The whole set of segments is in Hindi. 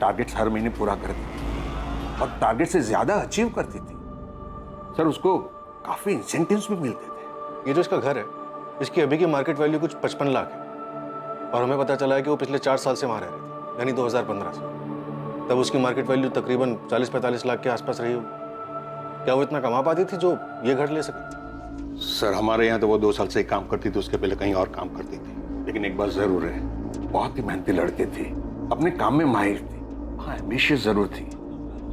टारगेट्स हर महीने पूरा करती थी और टारगेट से ज्यादा अचीव करती थी। सर उसको काफी इंसेंटिव्स भी मिलते थे। ये जो इसका घर है, इसकी अभी की मार्केट वैल्यू कुछ 55 लाख है और हमें पता चला है कि वो पिछले 4 साल से वहाँ रह रही थी, यानी 2015 से। तब उसकी मार्केट वैल्यू तकरीबन 40-45 लाख के आसपास रही होगी। क्या वो इतना कमा पाती थी जो ये घर ले सके? सर हमारे यहाँ तो वो 2 साल से ही काम करती थी, उसके पहले कहीं और काम करती थी। लेकिन एक बात जरूर है, बहुत ही मेहनती लड़की थी, अपने काम में माहिर थी, हाँ एम्बिशियस जरूर थी।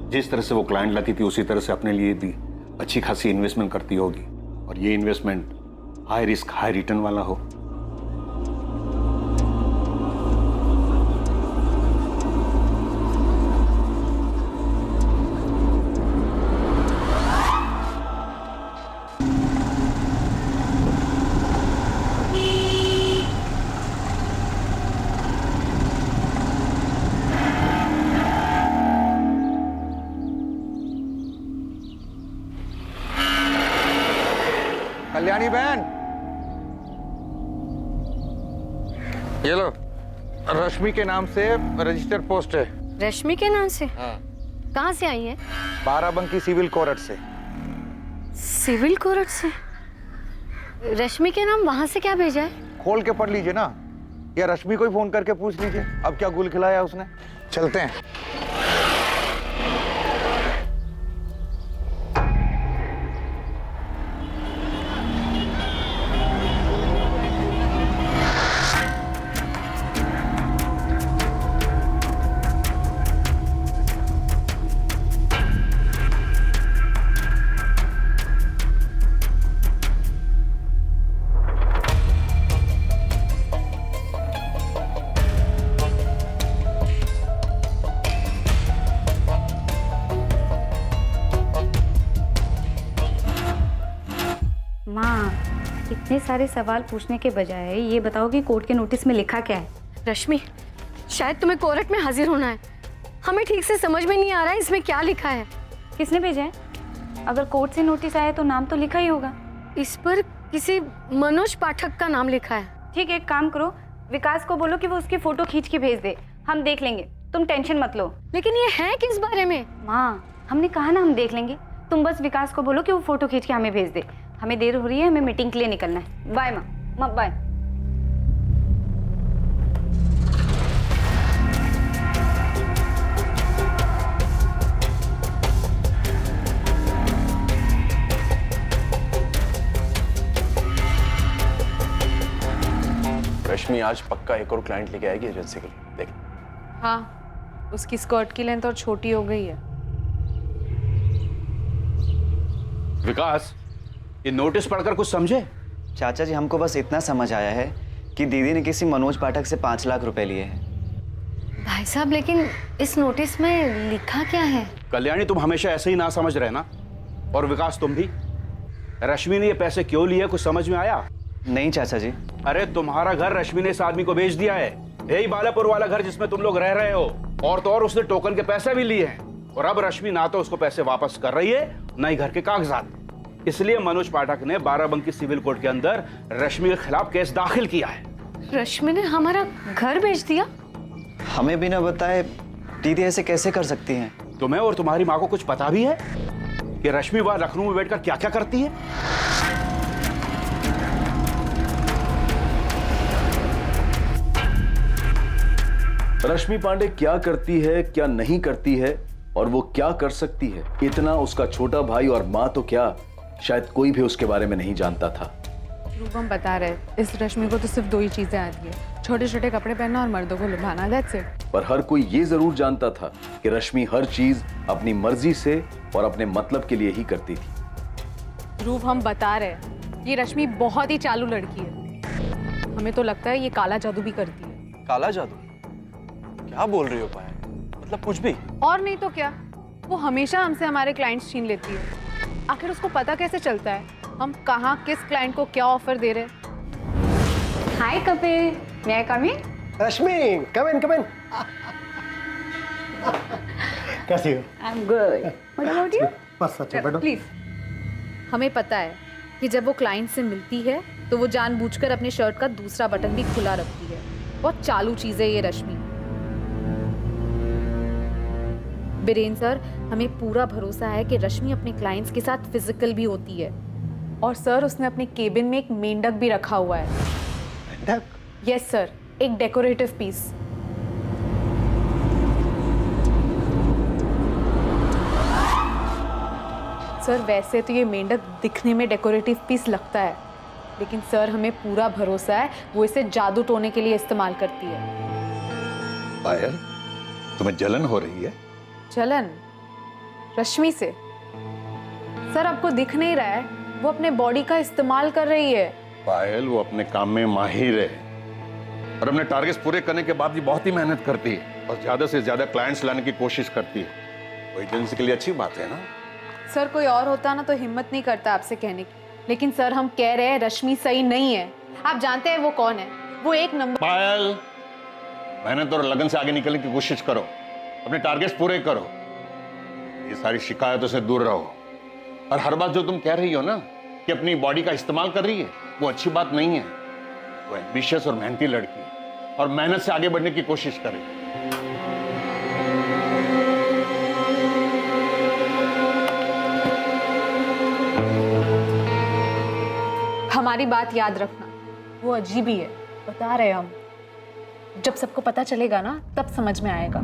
जिस तरह से वो क्लाइंट लाती थी उसी तरह से अपने लिए भी अच्छी खासी इन्वेस्टमेंट करती होगी, और ये investment high risk high return वाला हो। कल्याणी बहन, ये लो, रश्मि के नाम से रजिस्टर पोस्ट है। रश्मि के नाम से? हाँ। कहाँ से आई है? बाराबंकी सिविल कोर्ट से। सिविल कोर्ट से? रश्मि के नाम वहां से क्या भेजा है? खोल के पढ़ लीजिए ना, या रश्मि को ही फोन करके पूछ लीजिए अब क्या गुल खिलाया उसने। चलते हैं। माँ, इतने सारे सवाल पूछने के बजाय ये बताओ कि कोर्ट के नोटिस में लिखा क्या है? रश्मि, शायद तुम्हें कोर्ट में हाजिर होना है। हमें ठीक से समझ में नहीं आ रहा है इसमें क्या लिखा है। किसने भेजा है? अगर कोर्ट से नोटिस आया तो नाम तो लिखा ही होगा। इस पर किसी मनोज पाठक का नाम लिखा है। ठीक है, एक काम करो, विकास को बोलो कि वो उसकी फोटो खींच के भेज दे, हम देख लेंगे, तुम टेंशन मत लो। लेकिन ये है किस बारे में? माँ, हमने कहा ना हम देख लेंगे, तुम बस विकास को बोलो कि वो फोटो खींच के हमें भेज दे। हमें देर हो रही है, हमें मीटिंग के लिए निकलना है। बाय माँ, बाय। रश्मि आज पक्का एक और क्लाइंट लेके आएगी एजेंसी के लिए, देख। हाँ, उसकी स्कर्ट की लेंथ और छोटी हो गई है। विकास, ये नोटिस पढ़कर कुछ समझे? चाचा जी, हमको बस इतना समझ आया है कि दीदी ने किसी मनोज पाठक से 5 लाख रुपए लिए हैं। भाई साहब, लेकिन इस नोटिस में लिखा क्या है? कल्याणी, तुम हमेशा ऐसे ही ना समझ रहे ना, और विकास तुम भी। रश्मि ने ये पैसे क्यों लिए, कुछ समझ में आया? नहीं चाचा जी। अरे तुम्हारा घर रश्मि ने इस आदमी को बेच दिया है, यही बालापुर वाला घर जिसमें तुम लोग रह रहे हो। और तो और उसने टोकन के पैसे भी लिए हैं, और अब रश्मि ना तो उसको पैसे वापस कर रही है, ना ही घर के कागजात। इसलिए मनोज पाठक ने बाराबंकी सिविल कोर्ट के अंदर रश्मि के खिलाफ केस दाखिल किया है। रश्मि ने हमारा घर बेच दिया? हमें बिना बताए दीदी ऐसे कैसे कर सकती हैं? तुम्हें और तुम्हारी माँ को कुछ पता भी है कि रश्मि वहां लखनऊ में बैठकर क्या क्या करती है? रश्मि पांडे क्या करती है, क्या नहीं करती है, और वो क्या कर सकती है, इतना उसका छोटा भाई और माँ तो क्या, शायद कोई भी उसके बारे में नहीं जानता था। रूप, हम बता रहे, इस रश्मि को तो सिर्फ 2 ही चीजें आती है, छोटे छोटे कपड़े पहनना और मर्दों को लुभाना। That's it. पर हर कोई ये जरूर जानता था कि रश्मि हर चीज अपनी मर्जी से और अपने मतलब के लिए ही करती थी। रूप, हम बता रहे, ये रश्मि बहुत ही चालू लड़की है। हमें तो लगता है ये काला जादू भी करती है। काला जादू? क्या बोल रही हो पाया? मतलब कुछ भी? और नहीं तो क्या, वो हमेशा हमसे हमारे क्लाइंट्स छीन लेती है। आखिर उसको पता कैसे चलता है हम कहाँ किस क्लाइंट को क्या ऑफर दे रहे हैं? हाय Kapil, may I come in? Rashmi, come in, come in. कैसी हो? I'm good. What about you? बस अच्छा बैठो। प्लीज। हमें पता है कि जब वो क्लाइंट से मिलती है तो वो जानबूझकर अपने शर्ट का दूसरा बटन भी खुला रखती है। बहुत चालू चीज है ये रश्मि। बीरेन सर, हमें पूरा भरोसा है कि रश्मि अपने क्लाइंट्स के साथ फिजिकल भी होती है। और सर, उसने अपने केबिन में एक मेंढक भी रखा हुआ है। मेंढक? यस सर, एक डेकोरेटिव पीस। सर, वैसे तो ये मेंढक दिखने में डेकोरेटिव पीस लगता है, लेकिन सर हमें पूरा भरोसा है वो इसे जादू टोने के लिए इस्तेमाल करती है। पायल, तुम्हें जलन हो रही है? जलन? रश्मि से? सर, आपको दिख नहीं रहा है, वो अपने बॉडी का इस्तेमाल कर रही है। पायल, वो अपने काम में माहिर है और अपने टारगेट्स पूरे करने के बाद भी बहुत ही मेहनत करती है और ज्यादा से ज्यादा क्लाइंट्स लाने की कोशिश करती है। वो एजेंसी के लिए अच्छी बात है ना? सर, कोई और होता ना तो हिम्मत नहीं करता आपसे कहने की, लेकिन सर हम कह रहे हैं रश्मि सही नहीं है। आप जानते हैं वो कौन है? वो एक नंबर। पायल, मेहनत और लगन से आगे निकलने की कोशिश करो, अपने टारगेट्स पूरे करो, ये सारी शिकायतों से दूर रहो। और हर बात जो तुम कह रही हो ना कि अपनी बॉडी का इस्तेमाल कर रही है, वो अच्छी बात नहीं है। वो एम्बिशियस और मेहनती लड़की है और मेहनत से आगे बढ़ने की कोशिश करे। हमारी बात याद रखना, वो अजीब ही है, बता रहे हम। जब सबको पता चलेगा ना, तब समझ में आएगा।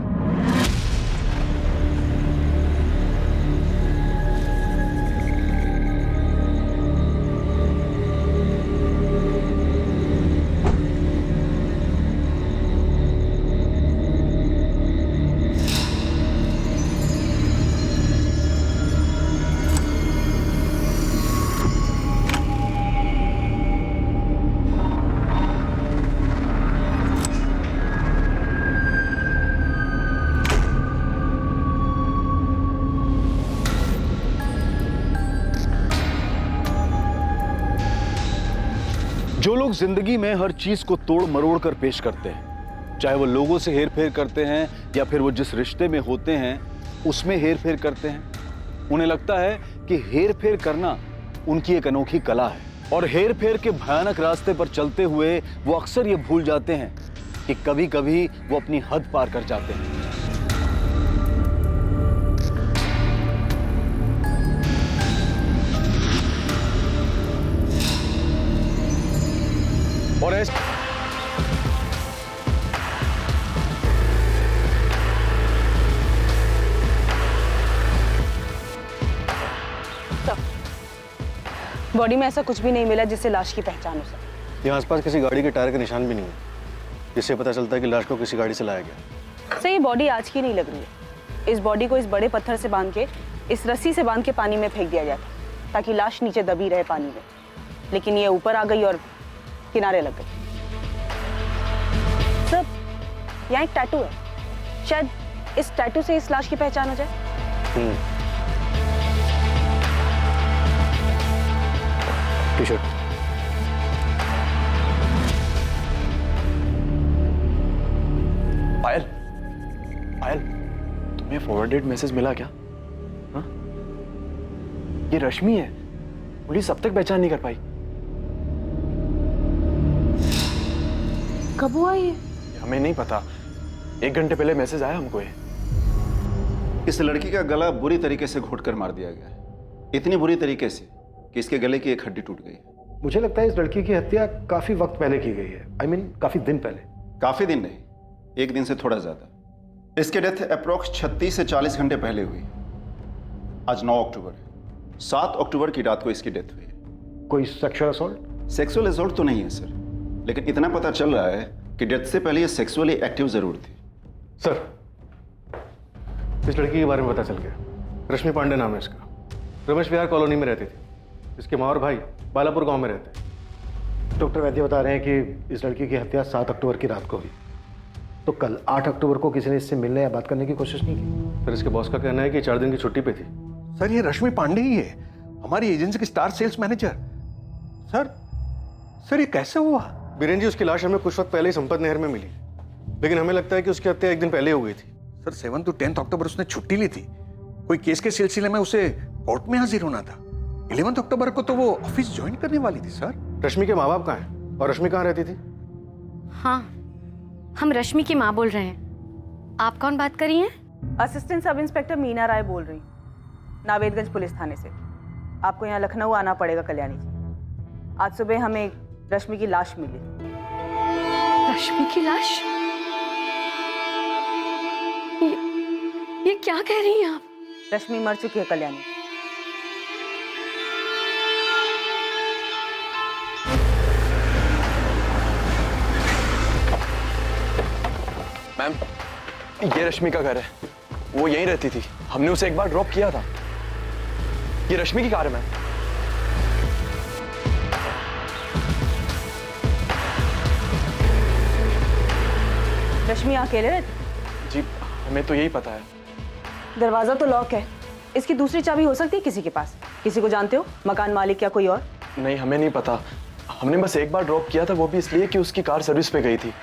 जो लोग जिंदगी में हर चीज को तोड़ मरोड़ कर पेश करते हैं, चाहे वो लोगों से हेर फेर करते हैं या फिर वो जिस रिश्ते में होते हैं उसमें हेर फेर करते हैं, उन्हें लगता है कि हेर फेर करना उनकी एक अनोखी कला है। और हेर फेर के भयानक रास्ते पर चलते हुए वो अक्सर ये भूल जाते हैं कि कभी कभी वो अपनी हद पार कर जाते हैं। और ऐसे बॉडी में ऐसा कुछ भी नहीं मिला जिससे लाश की पहचान हो सके। यहाँ आसपास किसी गाड़ी के टायर के निशान भी नहीं है, जिससे पता चलता है कि लाश को किसी गाड़ी से लाया गया। सर, ये बॉडी आज की नहीं लग रही है। इस बॉडी को इस बड़े पत्थर से बांध के, इस रस्सी से बांध के पानी में फेंक दिया गया था ताकि लाश नीचे दबी रहे पानी में, लेकिन ये ऊपर आ गई और किनारे लग गई। सर, यहाँ एक टैटू है, शायद इस टैटू से इस लाश की पहचान हो जाए। टी-शर्ट। पायल, पायल, तुम्हें फॉरवर्डेड मैसेज मिला क्या? हाँ? ये रश्मि है, पुलिस अब तक पहचान नहीं कर पाई। कब हुआ ये? हमें नहीं पता, 1 घंटे पहले मैसेज आया हमको ये। इस लड़की का गला बुरी तरीके से घोंटकर मार दिया गया है, इतनी बुरी तरीके से कि इसके गले की एक हड्डी टूट गई है। मुझे लगता है इस लड़की की हत्या काफी वक्त पहले की गई है। I mean, काफी दिन पहले। काफी दिन नहीं, 1 दिन से थोड़ा ज्यादा। इसके डेथ अप्रोक्स 36 से 40 घंटे पहले हुई। आज 9 अक्टूबर है, 7 अक्टूबर की रात को इसकी डेथ हुई है। कोई सेक्सुअल असॉल्ट? सेक्सुअल असॉल्ट तो नहीं है सर, लेकिन इतना पता चल रहा है कि डेथ से पहले ये सेक्सुअली एक्टिव जरूर थी। सर, इस लड़की के बारे में पता चल गया। रश्मि पांडे नाम है इसका, रमेश विहार कॉलोनी में रहती थी। इसके माँ और भाई बालापुर गांव में रहते हैं। डॉक्टर वैद्य बता रहे हैं कि इस लड़की की हत्या 7 अक्टूबर की रात को हुई। तो कल 8 अक्टूबर को किसी ने इससे मिलने या बात करने की कोशिश नहीं की? फिर इसके बॉस का कहना है कि 4 दिन की छुट्टी पे थी। सर, ये रश्मि पांडे ही है, हमारी एजेंसी की स्टार सेल्स मैनेजर। सर ये कैसे हुआ? बीरेन जी, उसकी लाश हमें कुछ वक्त पहले ही संपत नहर में मिली, लेकिन हमें लगता है कि उसकी हत्या 1 दिन पहले हो गई थी। सर, 7 to 10 अक्टूबर उसने छुट्टी ली थी, कोई केस के सिलसिले में उसे कोर्ट में हाजिर होना था। 11 अक्टूबर को तो वो ऑफिस ज्वाइन करने वाली थी। सर, रश्मि के माँ बाप कहाँ हैं और रश्मि कहाँ रहती थी? हाँ, हम रश्मि की माँ बोल रहे हैं। आप कौन बात कर रही हैं? असिस्टेंट सब इंस्पेक्टर मीना राय बोल रही, नावेदगंज पुलिस थाने से। आपको यहाँ लखनऊ आना पड़ेगा कल्याणी जी। आज सुबह हमें रश्मि की लाश मिली। रश्मि की लाश? ये क्या कह रही हैं आप? रश्मि मर चुकी है कल्याणी। मैम, ये रश्मि का घर है। वो यहीं रहती थी। हमने उसे एक बार ड्रॉप किया था। ये रश्मि की कार है मैम। रश्मि अकेले रहती? जी, हमें तो यही पता है। दरवाजा तो लॉक है। इसकी दूसरी चाबी हो सकती है किसी के पास? किसी को जानते हो, मकान मालिक या कोई और? नहीं, हमें नहीं पता। हमने बस एक बार ड्रॉप किया था, वो भी इसलिए कि उसकी कार सर्विस पे गई थी।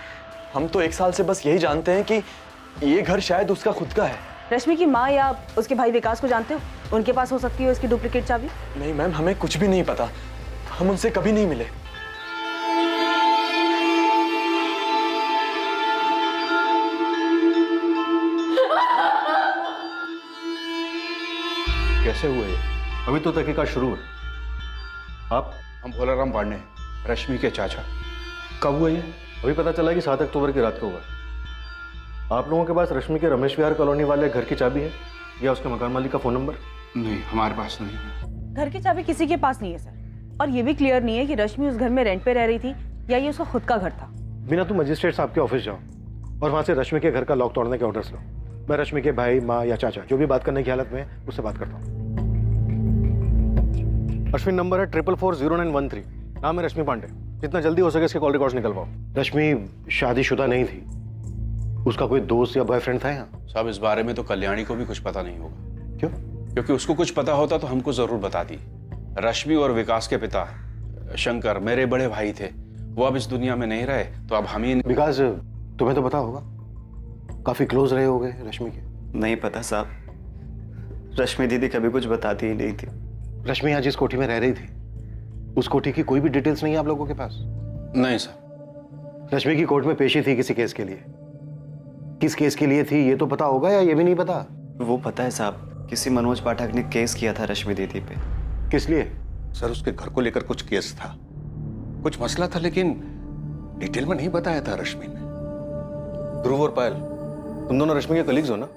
हम तो 1 साल से बस यही जानते हैं कि ये घर शायद उसका खुद का है। रश्मि की माँ या उसके भाई विकास को जानते हो? उनके पास हो सकती है इसकी डुप्लीकेट चाबी? नहीं मैम, हमें कुछ भी नहीं पता। हम उनसे कभी नहीं मिले। कैसे हुए ये? अभी तो तहकीकात शुरू है। आप? हम भोलाराम पांडे, रश्मि के चाचा। कब हुआ ये? अभी पता चला कि 7 अक्टूबर की रात को हुआ। आप लोगों के पास रश्मि के रमेश विहार कॉलोनी वाले घर की चाबी है या उसके मकान मालिक का फोन नंबर? नहीं, हमारे पास नहीं है। घर की चाबी किसी के पास नहीं है सर। और ये भी क्लियर नहीं है कि रश्मि उस घर में रेंट पे रह रही थी या ये उसका खुद का घर था। बिना तुम मजिस्ट्रेट साहब के ऑफिस जाओ और वहां से रश्मि के घर का लॉक तोड़ने के ऑर्डर्स लो। मैं रश्मि के भाई, माँ या चाचा जो भी बात करने की हालत में है उससे बात करता हूँ। अश्विन नंबर है 44400913। नाम है रश्मि पांडे। जितना जल्दी हो सके इसके कॉल रिकॉर्ड्स निकलवाओ। रश्मि शादीशुदा नहीं थी। उसका कोई दोस्त या बॉयफ्रेंड था यहाँ? साहब, इस बारे में तो कल्याणी को भी कुछ पता नहीं होगा। क्यों? क्योंकि उसको कुछ पता होता तो हमको जरूर बताती। रश्मि और विकास के पिता शंकर मेरे बड़े भाई थे। वो अब इस दुनिया में नहीं रहे, तो अब हम ही। विकास, तुम्हें तो पता होगा, काफी क्लोज रहे होगे रश्मि के। नहीं पता साहब। रश्मि दीदी कभी कुछ बताती ही नहीं थी। रश्मि यहाँ जिस कोठी में रह रही थी, उस कोठी की कोई भी डिटेल्स नहीं है आप लोगों के पास? नहीं सर। रश्मि की कोर्ट में पेशी थी किसी केस के लिए। किस केस के लिए थी ये तो पता होगा या ये भी नहीं पता? वो पता है साहब, किसी मनोज पाठक ने केस किया था रश्मि दीदी पे। किस लिए? सर, उसके घर को लेकर कुछ केस था, कुछ मसला था, लेकिन डिटेल में नहीं बताया था रश्मि ने। ध्रुव और पायल, तुम दोनों रश्मि के कलीग्स हो ना?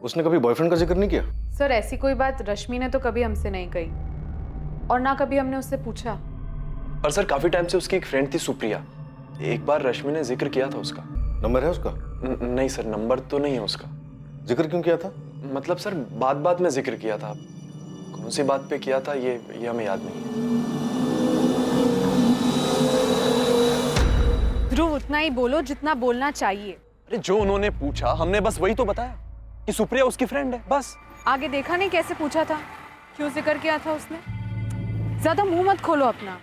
उसने कभी बॉयफ्रेंड का जिक्र नहीं किया? सर ऐसी कोई बात रश्मि ने तो कभी हमसे नहीं कही और ना कभी हमने उससे पूछा। पर सर, काफी टाइम से उसकी एक फ्रेंड थी सुप्रिया। एक बार रश्मि ने जिक्र किया था उसका। नंबर है उसका? नहीं सर, नंबर तो नहीं है उसका। जिक्र क्यों किया था? मतलब सर, बात में जिक्र किया था। कौन सी बात पे किया था ये हमें याद नहीं है। ध्रुव, उतना ही बोलो जितना बोलना चाहिए। अरे जो उन्होंने पूछा हमने बस वही तो बताया कि सुप्रिया उसकी फ्रेंड है, बस। आगे देखा नहीं कैसे पूछा था, क्यों जिक्र किया था उसने? ज्यादा मुंह मत खोलो अपना।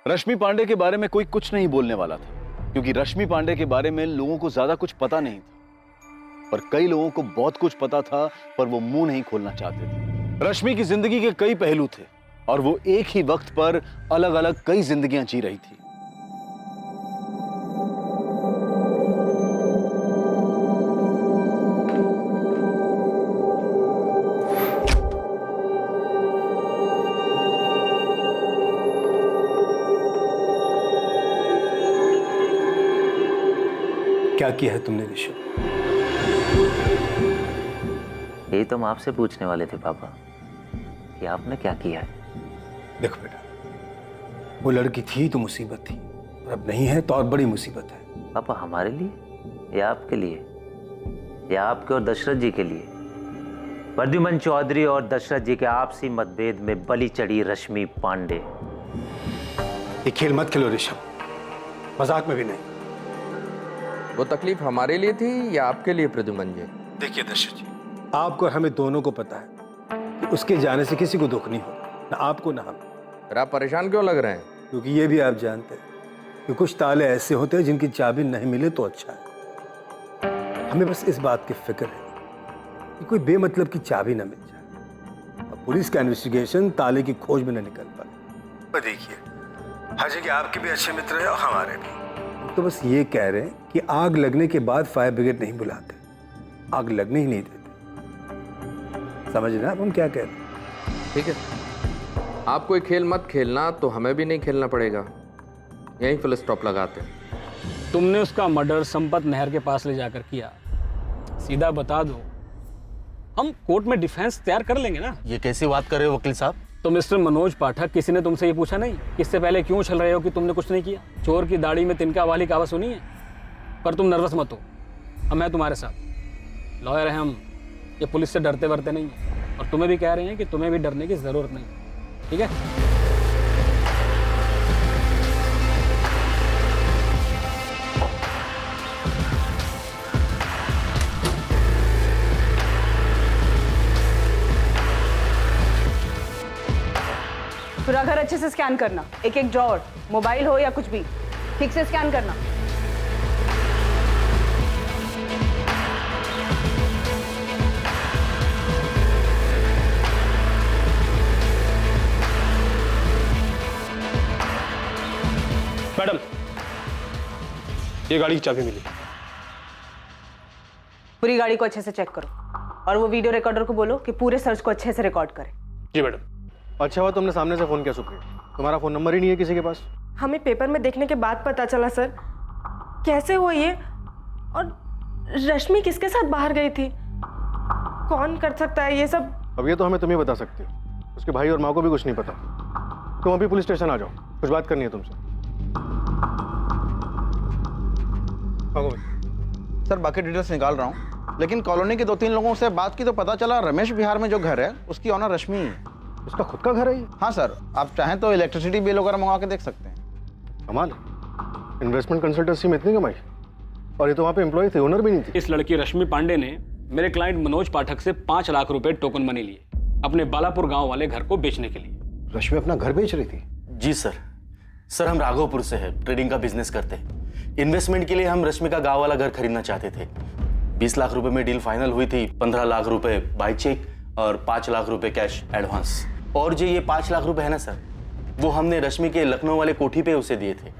रश्मि पांडे के बारे में कोई कुछ नहीं बोलने वाला था, क्योंकि रश्मि पांडे के बारे में लोगों को ज्यादा कुछ पता नहीं था। पर कई लोगों को बहुत कुछ पता था, पर वो मुंह नहीं खोलना चाहते थे। रश्मि की जिंदगी के कई पहलू थे और वो एक ही वक्त पर अलग अलग कई जिंदगियां जी रही थी। क्या किया है तुमने ऋषभ? यही तो हम आपसे पूछने वाले थे पापा, कि आपने क्या किया है। देखो बेटा, वो लड़की थी तो मुसीबत थी, और अब नहीं है तो और बड़ी मुसीबत है। पापा, हमारे लिए या आपके लिए या आपके और दशरथ जी के लिए? प्रद्युमन चौधरी और दशरथ जी के आपसी मतभेद में बलि चढ़ी रश्मि पांडे। ये खेल मत खेलो ऋषभ, मजाक में भी नहीं। वो तकलीफ हमारे लिए थी या आपके लिए प्रद्युमन जी? देखिए दशरथ जी, आपको और हमें दोनों को पता है कि उसके जाने से किसी को दुख नहीं होगा, ना आपको ना हमें। फिर आप परेशान क्यों लग रहे हैं? क्योंकि ये भी आप जानते हैं कि कुछ ताले ऐसे होते हैं जिनकी चाबी नहीं मिले तो अच्छा है। हमें बस इस बात की फिक्र है कि कोई बेमतलब की चाबी ना मिल जाए और पुलिस का इन्वेस्टिगेशन ताले की खोज में न निकल पाए। पर देखिए, हर जगह आपके भी अच्छे मित्र हैं और हमारे भी। तो बस ये कह रहे हैं कि आग लगने के बाद फायर ब्रिगेड नहीं बुलाते, आग लगने ही नहीं देते। समझ रहे हैं आप हम क्या कह रहे हैं? ठीक है, आप कोई खेल मत खेलना तो हमें भी नहीं खेलना पड़ेगा, यहीं फुल स्टॉप लगाते हैं। तुमने उसका मर्डर संपत नहर के पास ले जाकर किया, सीधा बता दो, हम कोर्ट में डिफेंस तैयार कर लेंगे ना। ये कैसी बात कर रहे हो वकील साहब? तो मिस्टर मनोज पाठक, किसी ने तुमसे ये पूछा नहीं कि इससे पहले क्यों उछल रहे हो कि तुमने कुछ नहीं किया? चोर की दाढ़ी में तिनका वाली कहावत सुनी है? पर तुम नर्वस मत हो, अब मैं तुम्हारे साथ, लॉयर हैं हम, ये पुलिस से डरते वरते नहीं हैं, और तुम्हें भी कह रहे हैं कि तुम्हें भी डरने की ज़रूरत नहीं, ठीक है? पूरा घर अच्छे से स्कैन करना, एक एक ड्रॉअर, मोबाइल हो या कुछ भी, ठीक से स्कैन करना। मैडम, ये गाड़ी की चाबी मिली। पूरी गाड़ी को अच्छे से चेक करो और वो वीडियो रिकॉर्डर को बोलो कि पूरे सर्च को अच्छे से रिकॉर्ड करे। जी मैडम। अच्छा हुआ तुमने सामने से फोन किया सुप्रिया, तुम्हारा फोन नंबर ही नहीं है किसी के पास। हमें पेपर में देखने के बाद पता चला सर। कैसे हुआ ये? और रश्मि किसके साथ बाहर गई थी? कौन कर सकता है ये सब? अब ये तो हमें तुम ही बता सकते हो, उसके भाई और माँ को भी कुछ नहीं पता। तुम अभी पुलिस स्टेशन आ जाओ, कुछ बात करनी है तुमसे। सर बाकी डिटेल्स निकाल रहा हूँ, लेकिन कॉलोनी के 2-3 लोगों से बात की तो पता चला रमेश विहार में जो घर है उसकी ऑनर रश्मि है। उसका खुद का घर है ये? हाँ सर, आप चाहें तो इलेक्ट्रिसिटी बिल वगैरह मंगवा के देख सकते हैं। कमाल, इन्वेस्टमेंट कंसल्टेंसी में इतनी कमाई, और ये तो वहाँ पे एम्प्लॉय थे, ओनर भी नहीं थे। इस लड़की रश्मि पांडे ने मेरे क्लाइंट मनोज पाठक से 5 लाख रुपए टोकन मनी लिए अपने बालापुर गांव वाले घर को बेचने के लिए। रश्मि अपना घर बेच रही थी? जी सर, हम राघवपुर से है, ट्रेडिंग का बिजनेस करते हैं। इन्वेस्टमेंट के लिए हम रश्मि का गांव वाला घर खरीदना चाहते थे। 20 लाख रुपए में डील फाइनल हुई थी, 15 लाख रुपए बाय चेक और 5 लाख रुपए कैश एडवांस। और जो ये 5 लाख रुपए है ना सर, वो हमने रश्मि के लखनऊ वाले कोठी पे उसे दिए थे।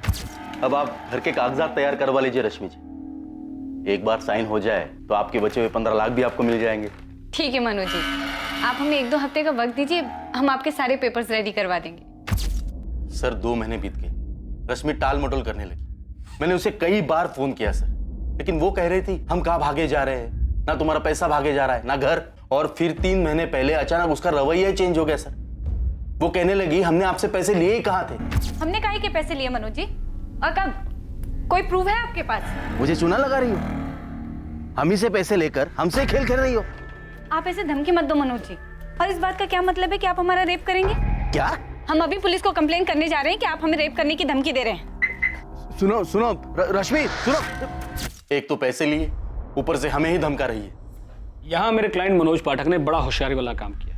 अब आप घर के कागजात तैयार करवा लीजिए रश्मि जी, एक बार साइन हो जाए तो आपके बचे हुए 15 लाख भी आपको मिल जाएंगे। ठीक है मनोज जी, आप हमें 1-2 हफ्ते का वक्त दीजिए, हम आपके सारे पेपर्स रेडी करवा देंगे। सर 2 महीने बीत गए, रश्मि टाल मटोल करने लगी। मैंने उसे कई बार फोन किया सर, लेकिन वो कह रही थी हम कहाँ भागे जा रहे हैं, ना तुम्हारा पैसा भागे जा रहा है ना घर। और फिर 3 महीने पहले अचानक उसका रवैया चेंज हो गया सर। वो कहने लगी हमने आपसे पैसे लिए ही कहाँ थे। हमने काहे के पैसे लिए मनोज जी, और कब? कोई प्रूफ है आपके पास? मुझे चूना लगा रही हो, हम ही से पैसे लेकर हमसे खेल खेल रही हो। आप ऐसे धमकी मत दो मनोज जी, और इस बात का क्या मतलब है कि आप हमारा रेप करेंगे? क्या? हम अभी पुलिस को कंप्लेन करने जा रहे हैं कि आप हमें रेप करने की धमकी दे रहे हैं। सुनो रश्मि सुनो, एक तो पैसे लिए, ऊपर से हमें ही धमका रही है। यहाँ मेरे क्लाइंट मनोज पाठक ने बड़ा होशियारी वाला काम किया,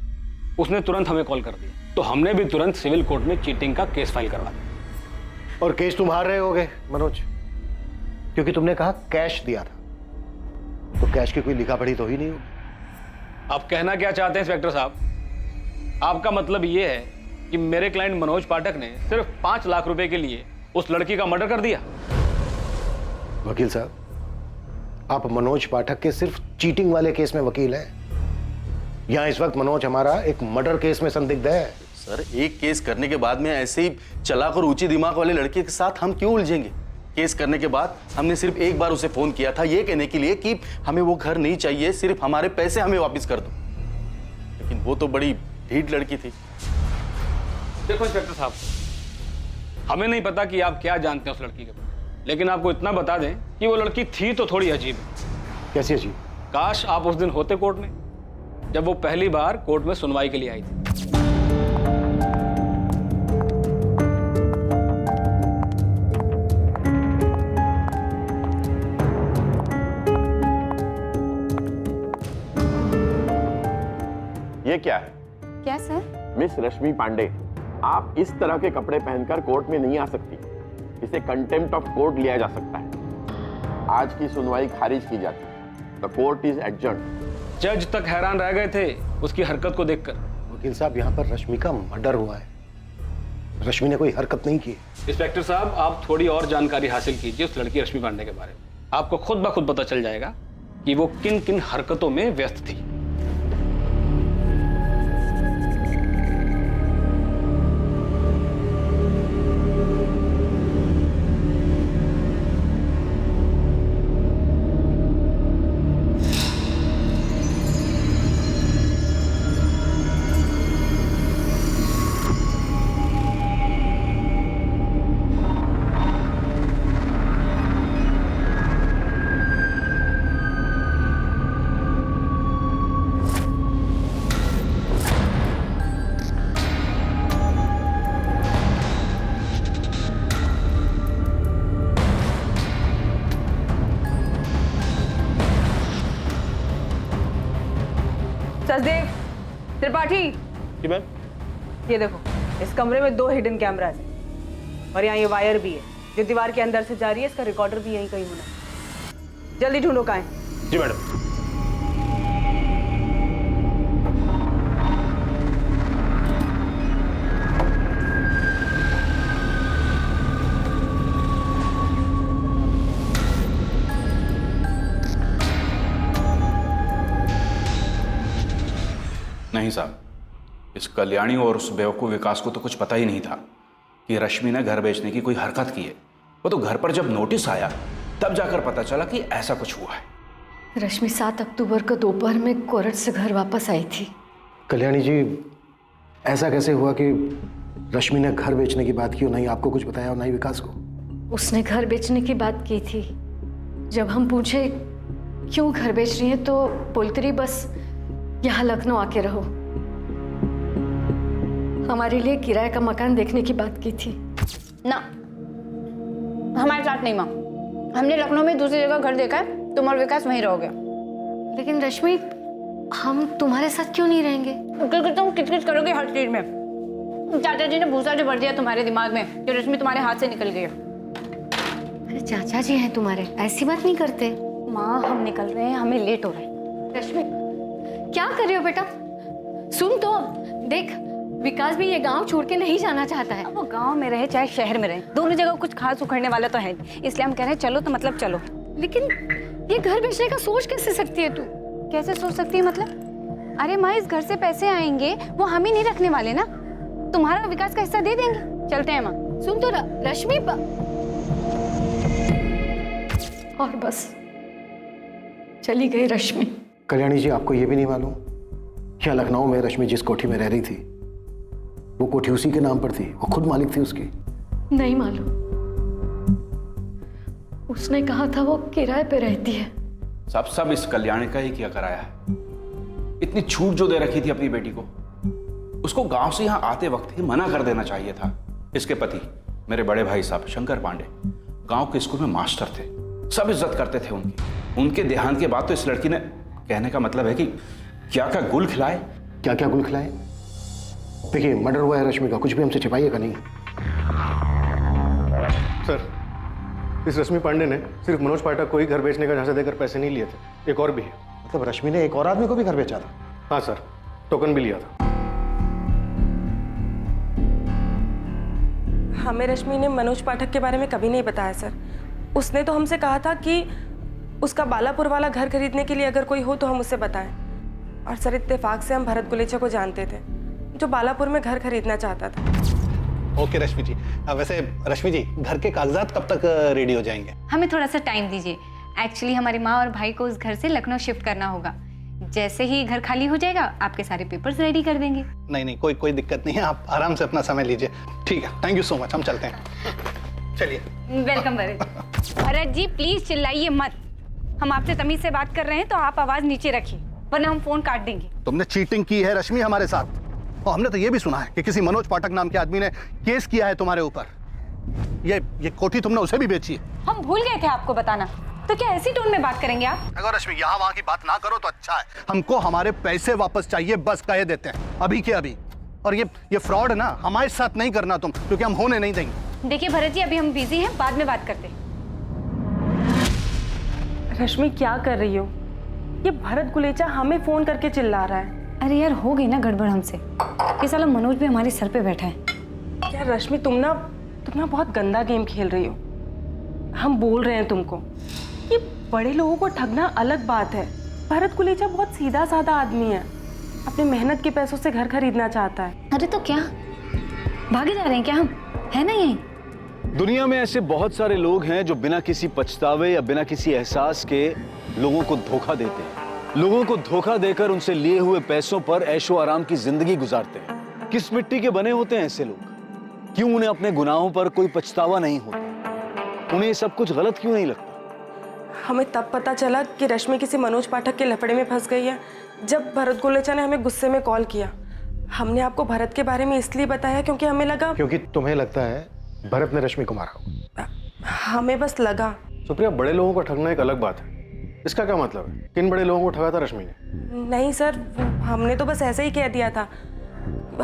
उसने तुरंत हमें कॉल कर दिया, तो हमने भी तुरंत सिविल कोर्ट में चीटिंग का केस फाइल करवा दिया। और केस तुम हार रहे होगे मनोज, क्योंकि तुमने कहा कैश दिया था, तो कैश की कोई लिखा पढ़ी तो ही नहीं होगी। आप कहना क्या चाहते हैं इंस्पेक्टर साहब? आपका मतलब ये है कि मेरे क्लाइंट मनोज पाठक ने सिर्फ 5 लाख रुपए के लिए उस लड़की का मर्डर कर दिया? वकील साहब, आप मनोज पाठक के सिर्फ चीटिंग वाले केस में वकील हैं। यहां इस वक्त मनोज हमारा एक मर्डर केस में संदिग्ध है। सर एक केस करने के बाद में ऐसे ही चालाक और ऊंची दिमाग वाले लड़के के साथ हम क्यों उलझेंगे? केस करने के बाद हमने सिर्फ एक बार उसे फोन किया था ये कहने के लिए कि हमें वो घर नहीं चाहिए, सिर्फ हमारे पैसे हमें वापस कर दो। लेकिन वो तो बड़ी ढीठ लड़की थी। देखो इंस्पेक्टर साहब, हमें नहीं पता कि आप क्या जानते हैं उस लड़की के बारे में, लेकिन आपको इतना बता दें कि वो लड़की थी तो थोड़ी अजीब है। कैसी अजीब? काश आप उस दिन होते कोर्ट में, जब वो पहली बार कोर्ट में सुनवाई के लिए आई थी। ये क्या है? क्या सर? मिस रश्मि पांडे, आप इस तरह के कपड़े पहनकर कोर्ट में नहीं आ सकती। इसे कंटेम्प्ट ऑफ कोर्ट लिया जा सकता है। आज की सुनवाई खारिज की जाती है। The court is adjourned. जज तक हैरान रह गए थे उसकी हरकत को देखकर। वकील साहब, यहाँ पर रश्मि का मर्डर हुआ है, रश्मि ने कोई हरकत नहीं की। इंस्पेक्टर साहब, आप थोड़ी और जानकारी हासिल कीजिए उस लड़की रश्मि पांडे के बारे में। आपको खुद ब खुद पता चल जाएगा कि वो किन किन हरकतों में व्यस्त थी। सचदेव, त्रिपाठी, जी मैम। ये देखो, इस कमरे में 2 हिडन कैमरास हैं और यहाँ ये वायर भी है जो दीवार के अंदर से जा रही है। इसका रिकॉर्डर भी यहीं कहीं होना है। जल्दी ढूंढो कहाँ है। जी मैडम। नहीं साहब, इस कल्याणी और उस बेवकूफ विकास को तो कुछ पता ही नहीं था कि रश्मि ने घर बेचने की कोई हरकत की है। वो तो घर पर जब नोटिस आया तब जाकर पता चला कि ऐसा कुछ हुआ है। रश्मि 7 अक्टूबर को दोपहर में कोरट से घर वापस आई थी। कल्याणी जी, ऐसा कैसे हुआ कि रश्मि ने घर बेचने की बात की और नहीं आपको कुछ बताया और नहीं विकास को? उसने घर बेचने की बात की थी। जब हम पूछे क्यों घर बेच रही है तो बोलती रही बस यहाँ लखनऊ आके रहो। हमारे लिए किराए का मकान देखने की बात की थी। ना, हमारे साथ नहीं माँ। हमने लखनऊ में दूसरी जगह घर देखा है, तुम और विकास वहीं रहोगे। लेकिन रश्मि, हम तुम्हारे साथ क्यों नहीं रहेंगे? क्योंकि तुम किच-किच करोगे हर चीज में। चाचा जी ने भूसा जो भर दिया तुम्हारे दिमाग में कि रश्मि तुम्हारे हाथ से निकल गई। अरे चाचा जी हैं तुम्हारे, ऐसी बात नहीं करते। माँ, हम निकल रहे हैं, हमें लेट हो रहा है। रश्मि, क्या कर रही हो बेटा? सुन तो, देख विकास भी ये गांव छोड़ के नहीं जाना चाहता है। अब वो गांव में रहे चाहे शहर में रहे, दोनों जगह कुछ खास उखड़ने वाला तो है, इसलिए हम कह रहे हैं चलो तो मतलब चलो। लेकिन ये घर बेचने का सोच कैसे सकती है तू? कैसे सोच सकती है मतलब? अरे माँ, इस घर से पैसे आएंगे वो हम ही नहीं रखने वाले ना, तुम्हारा विकास का हिस्सा दे देंगे। चलते हैं माँ। सुन तो रश्मि, और बस चली गई रश्मि। कल्याणी जी, आपको ये भी नहीं मालूम क्या लखनऊ में रश्मि जिस कोठी में रह रही थी वो कोठी उसी के नाम पर थी, वो खुद मालिक थी उसकी? नहीं मालूम, उसने कहा था वो किराए पे रहती है। सब इस कल्याणी का ही किया कराया है। इतनी छूट जो दे रखी थी अपनी बेटी को, उसको गांव से यहाँ आते वक्त ही मना कर देना चाहिए था। इसके पति मेरे बड़े भाई साहब शंकर पांडे गांव के स्कूल में मास्टर थे, सब इज्जत करते थे उनकी। उनके देहांत के बाद तो इस लड़की ने, कहने का मतलब है कि क्या क्या गुल खिलाए। क्या क्या गुल खिलाए? देखिए, मर्डर हुआ है रश्मि का, कुछ भी हमसे छिपाइएगा नहीं। सर, इस रश्मि पांडे ने सिर्फ मनोज पाठक को ही घर बेचने का झांसा देकर पैसे नहीं लिए थे, एक और भी है। मतलब रश्मि ने एक और आदमी को भी घर बेचा था? हाँ सर, टोकन भी लिया था। हमें रश्मि ने मनोज पाठक के बारे में कभी नहीं बताया सर। उसने तो हमसे कहा था कि उसका बालापुर वाला घर खरीदने के लिए अगर कोई हो तो हम उससे बताएं। और सर, इत्तेफाक से हम भरत गुलेचा को जानते थे जो बालापुर में घर खरीदना चाहता था। ओके रश्मि जी। वैसे रश्मि जी, घर के कागजात कब तक रेडी हो जाएंगे? हमें थोड़ा सा टाइम दीजिए। एक्चुअली हमारी माँ और भाई को उस घर से लखनऊ शिफ्ट करना होगा। जैसे ही घर खाली हो जाएगा आपके सारे पेपर्स रेडी कर देंगे। नहीं, कोई दिक्कत नहीं है, आप आराम से अपना समय लीजिए। ठीक है, थैंक यू सो मच, हम चलते हैं। चलिए। वेलकम भरत जी, प्लीज चिल्लाइए मत। हम आपसे तमीज से बात कर रहे हैं तो आप आवाज नीचे रखिए, वरना हम फोन काट देंगे। तुमने चीटिंग की है रश्मि हमारे साथ, और हमने तो ये भी सुना है कि किसी मनोज पाठक नाम के आदमी ने केस किया है तुम्हारे ऊपर। ये कोठी तुमने उसे भी बेची है। हम भूल गए थे आपको बताना, तो क्या ऐसी टोन में बात करेंगे आप? अगर रश्मि यहाँ वहाँ की बात ना करो तो अच्छा है। हमको हमारे पैसे वापस चाहिए, बस कह देते हैं अभी के अभी। और ये फ्रॉड ना हमारे साथ नहीं करना तुम, क्योंकि हम होने नहीं देंगे। देखिए भरत जी, अभी हम बिजी हैं, बाद में बात करते हैं। रश्मि, क्या कर रही हो? ये भरत गुलेचा हमें फोन करके चिल्ला रहा है। अरे यार, हो गई ना गड़बड़ हमसे। ये साला मनोज भी हमारे सर पे बैठा है। यार रश्मि, तुम ना बहुत गंदा गेम खेल रही हो। हम बोल रहे हैं तुमको, ये बड़े लोगों को ठगना अलग बात है। भरत कुलेचा बहुत सीधा साधा आदमी है, अपनी मेहनत के पैसों से घर खरीदना चाहता है। अरे तो क्या भागे जा रहे हैं क्या हम, है ना यही? दुनिया में ऐसे बहुत सारे लोग हैं जो बिना किसी पछतावे या बिना किसी एहसास के लोगों को धोखा देते हैं। लोगों को धोखा देकर उनसे लिए हुए पैसों पर ऐशो आराम की जिंदगी गुजारते हैं। किस मिट्टी के बने होते हैं ऐसे लोग? क्यों उन्हें अपने गुनाहों पर कोई पछतावा नहीं होता? उन्हें ये सब कुछ गलत क्यों नहीं लगता? हमें तब पता चला कि रश्मि किसी मनोज पाठक के लफड़े में फंस गई है जब भरत कुलेचा ने हमें गुस्से में कॉल किया। हमने आपको भरत के बारे में इसलिए बताया क्योंकि हमें लगा, क्योंकि तुम्हें लगता है भरत ने रश्मि को मारा। हमें बस लगा। सुप्रिया, बड़े लोगों को ठगना एक अलग बात है। इसका क्या मतलब है? किन बड़े लोगों को ठगा था रश्मि ने? नहीं सर, हमने तो बस ऐसे ही कह दिया था।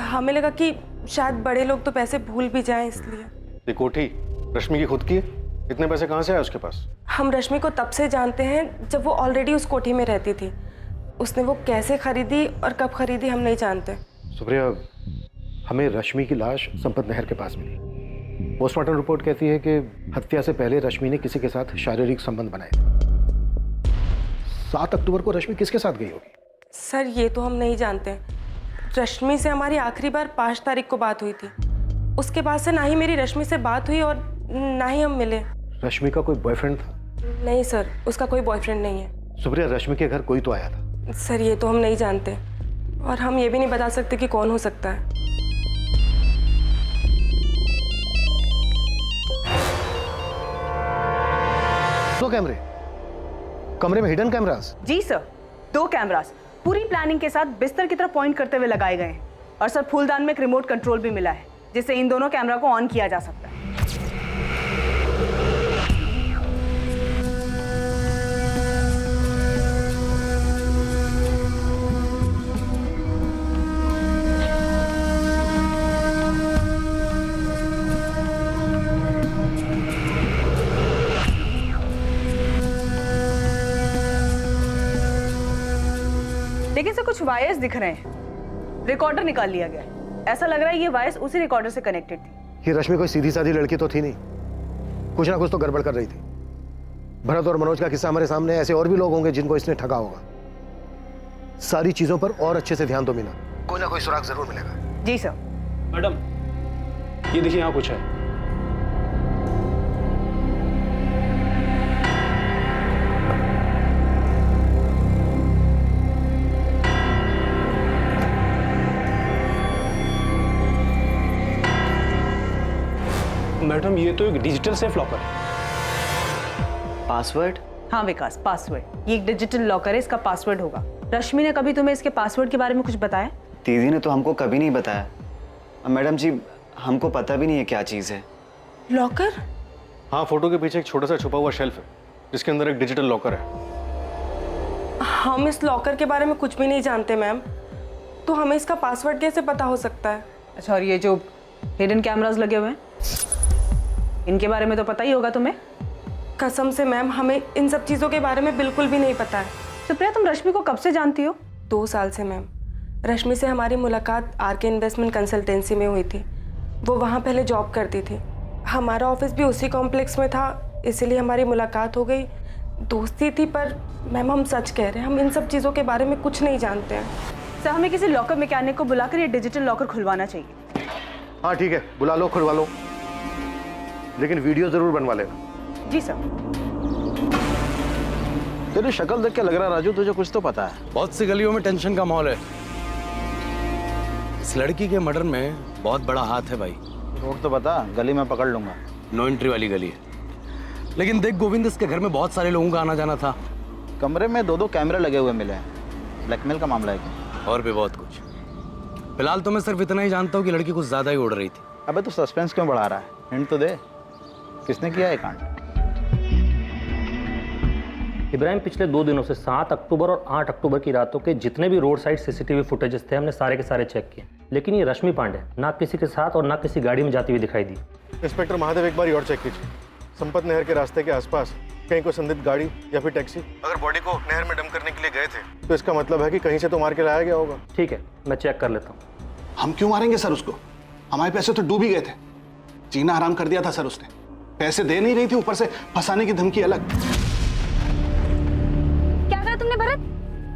हमें लगा कि शायद बड़े लोग तो पैसे भूल भी जाएं, इसलिए। ये कोठी रश्मि की खुद की है? इतने पैसे कहाँ से आए उसके पास? हम रश्मि को तब से जानते हैं जब वो ऑलरेडी उस कोठी में रहती थी। उसने वो कैसे खरीदी और कब खरीदी हम नहीं जानते। सुप्रिया, हमें रश्मि की लाश संपत नहर के पास मिली। पोस्टमार्टम रिपोर्ट कहती है कि हत्या से पहले रश्मि ने किसी के साथ शारीरिक संबंध बनाए थे। 7 अक्टूबर को रश्मि किसके साथ गई होगी? सर ये तो हम नहीं जानते। रश्मि से हमारी आखिरी बार 5 तारीख को बात हुई थी। उसके बाद से ना ही मेरी रश्मि से बात हुई और ना ही हम मिले। रश्मि का कोई बॉयफ्रेंड था? नहीं सर, उसका कोई बॉयफ्रेंड नहीं है। सुप्रिया, रश्मि के घर कोई तो आया था। सर ये तो हम नहीं जानते और हम ये भी नहीं बता सकते कि कौन हो सकता है। दो कैमरे कमरे में, हिडन कैमरास? जी सर, 2 कैमरास पूरी प्लानिंग के साथ बिस्तर की तरफ पॉइंट करते हुए लगाए गए हैं। और सर फूलदान में एक रिमोट कंट्रोल भी मिला है जिससे इन दोनों कैमरा को ऑन किया जा सकता है। लेकिन सर कुछ वायर्स दिख रहे हैं। रिकॉर्डर निकाल लिया गया है। ऐसा लग रहा है ये वायर्स उसी रिकॉर्डर से कनेक्टेड थी। ये रश्मि कोई सीधी साधी लड़की तो थी नहीं, कुछ ना कुछ तो गड़बड़ कर रही थी। भरत और मनोज का किस्सा हमारे सामने, ऐसे और भी लोग होंगे जिनको इसने ठगा होगा। सारी चीजों पर और अच्छे से ध्यान दो मीना, कोई ना कोई सुराग जरूर मिलेगा। जी सर। मैडम ये देखिए यहाँ कुछ है। मैडम ये तो एक डिजिटल सेफ लॉकर है। पासवर्ड? हाँ विकास, पासवर्ड। ये एक डिजिटल लॉकर है, इसका पासवर्ड होगा। रश्मि ने कभी तुम्हें इसके पासवर्ड के बारे में कुछ बताया? दीदी ने तो हमको कभी नहीं बताया। मैडम जी, हमको पता भी नहीं है क्या चीज़ है। लॉकर? हाँ, फोटो के पीछे एक छोटा सा छुपा हुआ शेल्फ है जिसके अंदर एक डिजिटल लॉकर है। हम इस लॉकर के बारे में कुछ भी नहीं जानते मैम, तो हमें इसका पासवर्ड कैसे पता हो सकता है? अच्छा, और ये जो हिडन कैमरास लगे हुए हैं, इनके बारे में तो पता ही होगा तुम्हें? कसम से मैम, हमें इन सब चीज़ों के बारे में बिल्कुल भी नहीं पता है। सुप्रिया, तुम रश्मि को कब से जानती हो? 2 साल से मैम। रश्मि से हमारी मुलाकात आरके इन्वेस्टमेंट कंसल्टेंसी में हुई थी। वो वहाँ पहले जॉब करती थी। हमारा ऑफिस भी उसी कॉम्प्लेक्स में था, इसीलिए हमारी मुलाकात हो गई। दोस्ती थी, पर मैम हम सच कह रहे हैं, हम इन सब चीज़ों के बारे में कुछ नहीं जानते हैं। सर, हमें किसी लॉकर मैकेनिक को बुलाकर ये डिजिटल लॉकर खुलवाना चाहिए। हाँ ठीक है, बुला लो, खुलवा लो, लेकिन वीडियो जरूर बनवा लेना। जी सर। तेरी शक्ल देख के लग रहा राजू तुझे कुछ तो पता है। बहुत सी गलियों में टेंशन का माहौल है। इस लड़की के मर्डर में बहुत बड़ा हाथ है भाई। रोड तो बता, गली में पकड़ लूंगा। नो एंट्री वाली गली है। लेकिन देख गोविंद, इसके घर में बहुत सारे लोगों का आना जाना था। कमरे में 2-2 कैमरे लगे हुए मिले हैं। ब्लैकमेल का मामला है क्या? और भी बहुत कुछ। फिलहाल तो मैं सिर्फ इतना ही जानता हूँ कि लड़की कुछ ज्यादा ही उड़ रही थी। अबे तो सस्पेंस क्यों बढ़ा रहा है? हिंट तो दे, किसने किया है कांड? इब्राहिम, पिछले 2 दिनों से 7 अक्टूबर और 8 अक्टूबर की रातों के जितने भी रोड साइड सीसीटीवी फुटेजेस थे हमने सारे के सारे चेक किए, लेकिन ये रश्मि पांडे ना किसी के साथ और ना किसी गाड़ी में जाती हुई दिखाई दी। इंस्पेक्टर महादेव, एक बार और चेक कीजिए संपत नहर के रास्ते के आसपास कहीं कोई संदिग्ध गाड़ी या फिर टैक्सी। अगर बॉडी को नहर में डंप करने के लिए गए थे तो इसका मतलब है कि कहीं से तो मार के लाया गया होगा। ठीक है, मैं चेक कर लेता हूँ। हम क्यों मारेंगे सर उसको? हमारे पैसे तो डूब ही गए थे, जीना हराम कर दिया था सर उसने। पैसे दे नहीं रही थी, ऊपर से फंसाने की धमकी अलग।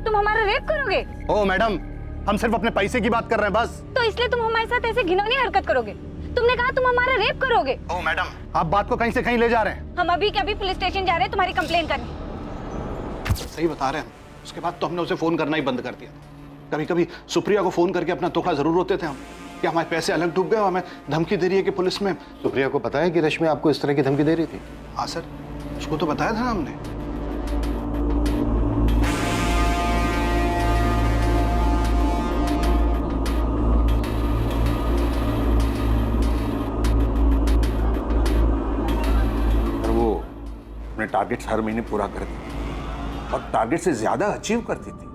तुम हमारा रेप करोगे? ओ मैडम, हम सिर्फ अपने पैसे की बात कर रहे हैं बस। तो इसलिए तुम हमारे साथ ऐसे घिनौनी हरकत करोगे? तुमने कहा तुम हमारा रेप करोगे। ओ मैडम, आप बात को कहीं से कहीं ले जा रहे हैं। हम अभी के अभी पुलिस स्टेशन जा रहे हैं तुम्हारी कंप्लेन करने। सही बता रहे हैं। उसके बाद तो हमने उसे फोन करना ही बंद कर दिया। कभी कभी सुप्रिया को फोन करके अपना धोखा जरूर होते थे हम कि हमारे पैसे अलग डूब गए और हमें धमकी दे रही है कि पुलिस में। सुप्रिया को पता है कि रश्मि आपको इस तरह की धमकी दे रही थी? हाँ सर, उसको तो बताया था ना हमने। और वो अपने टारगेट्स हर महीने पूरा करती थी और टारगेट से ज्यादा अचीव करती थी।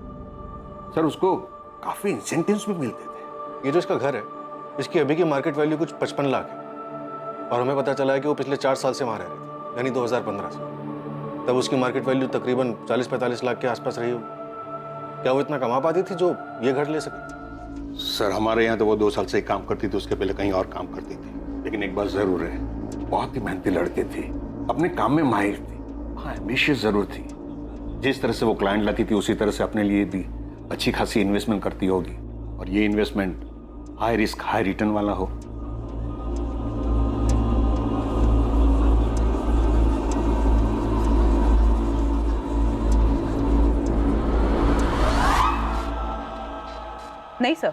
सर, उसको काफी इंसेंटिव्स भी मिलते थे। ये जो इसका घर है, इसकी अभी की मार्केट वैल्यू कुछ 55 लाख है और हमें पता चला है कि वो पिछले 4 साल से वहाँ रह रही थी, यानी 2015 से। तब उसकी मार्केट वैल्यू तकरीबन 40-45 लाख के आसपास रही हो। क्या वो इतना कमा पाती थी जो ये घर ले सके? सर, हमारे यहाँ तो वो 2 साल से ही काम करती थी, उसके पहले कहीं और काम करती थी। लेकिन एक बात जरूर है, बहुत ही मेहनती लड़की थी, अपने काम में माहिर थी, हाँ एम्बिशियस जरूर थी। जिस तरह से वो क्लाइंट लाती थी उसी तरह से अपने लिए भी अच्छी खासी इन्वेस्टमेंट करती होगी, और ये investment high risk high return वाला हो। नहीं सर,